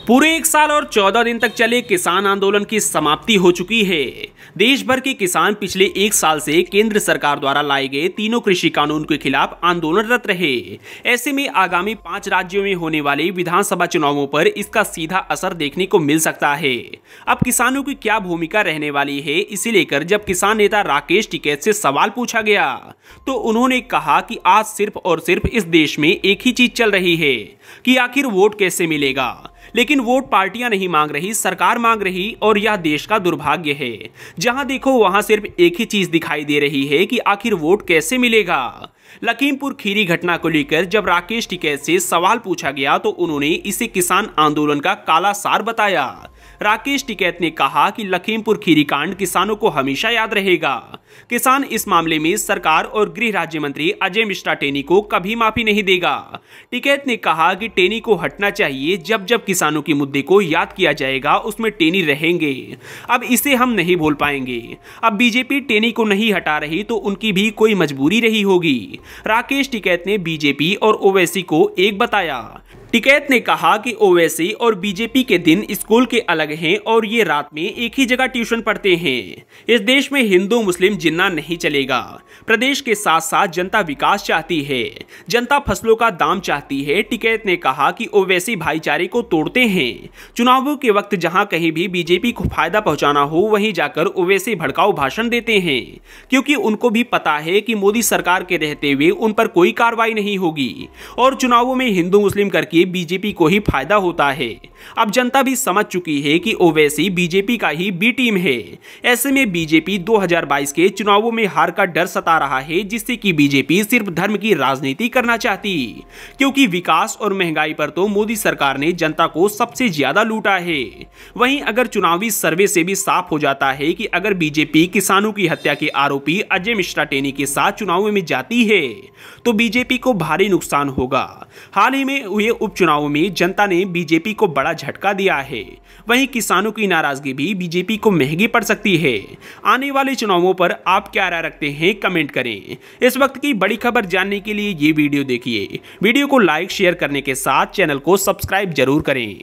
पूरे 1 साल और 14 दिन तक चले किसान आंदोलन की समाप्ति हो चुकी है। देश भर के किसान पिछले 1 साल से केंद्र सरकार द्वारा लाए गए तीनों कृषि कानून के खिलाफ आंदोलनरत रहे। ऐसे में आगामी 5 राज्यों में होने वाले विधानसभा चुनावों पर इसका सीधा असर देखने को मिल सकता है। अब किसानों की क्या भूमिका रहने वाली है, इसे लेकर जब किसान नेता राकेश टिकैत से सवाल पूछा गया तो उन्होंने कहा कि आज सिर्फ और सिर्फ इस देश में एक ही चीज चल रही है कि आखिर वोट कैसे मिलेगा। लेकिन वोट पार्टियां नहीं मांग रही, सरकार मांग रही, और यह देश का दुर्भाग्य है। जहां देखो वहां सिर्फ एक ही चीज दिखाई दे रही है कि आखिर वोट कैसे मिलेगा। लखीमपुर खीरी घटना को लेकर जब राकेश टिकैत से सवाल पूछा गया तो उन्होंने इसे किसान आंदोलन का काला सार बताया। राकेश टिकैत ने कहा कि लखीमपुर खीरी कांड किसानों को हमेशा याद रहेगा। किसान इस मामले में सरकार और गृह राज्य मंत्री अजय मिश्रा टेनी को कभी माफी नहीं देगा। टिकैत ने कहा कि टेनी को हटना चाहिए। जब जब किसानों के मुद्दे को याद किया जाएगा उसमें टेनी रहेंगे। अब इसे हम नहीं भूल पाएंगे। अब बीजेपी टेनी को नहीं हटा रही तो उनकी भी कोई मजबूरी रही होगी। राकेश टिकैत ने बीजेपी और ओवैसी को एक बताया। टिकैत ने कहा कि ओवैसी और बीजेपी के दिन स्कूल के अलग हैं और ये रात में एक ही जगह ट्यूशन पढ़ते हैं। इस देश में हिंदू मुस्लिम जिन्ना नहीं चलेगा। प्रदेश के साथ साथ जनता विकास चाहती है, जनता फसलों का दाम चाहती है। टिकैत ने कहा कि ओवैसी भाईचारे को तोड़ते हैं। चुनावों के वक्त जहां कहीं भी बीजेपी को फायदा पहुंचाना हो वहीं जाकर ओवैसी भड़काऊ भाषण देते हैं, क्योंकि उनको भी पता है कि मोदी सरकार के रहते हुए उन पर कोई कार्रवाई नहीं होगी और चुनावों में हिंदू मुस्लिम करके बीजेपी को ही फायदा होता है। अब जनता भी समझ चुकी है कि ओवैसी बीजेपी का ही बी टीम है। ऐसे में बीजेपी 2022 के चुनावों में हार का डर सता रहा है, जिससे कि बीजेपी सिर्फ धर्म की राजनीति करना चाहती, क्योंकि विकास और महंगाई पर तो मोदी सरकार ने जनता को सबसे ज्यादा लूटा है। वहीं अगर चुनावी सर्वे से भी साफ हो जाता है कि अगर बीजेपी किसानों की हत्या के आरोपी अजय मिश्रा टेनी के साथ चुनावों में जाती है तो बीजेपी को भारी नुकसान होगा। हाल ही में हुए उपचुनावों में जनता ने बीजेपी को बड़ा झटका दिया है। वहीं किसानों की नाराजगी भी बीजेपी को महंगी पड़ सकती है। आने वाले चुनावों पर आप क्या राय रखते हैं, कमेंट करें। इस वक्त की बड़ी खबर जानने के लिए ये वीडियो देखिए। वीडियो को लाइक शेयर करने के साथ चैनल को सब्सक्राइब जरूर करें।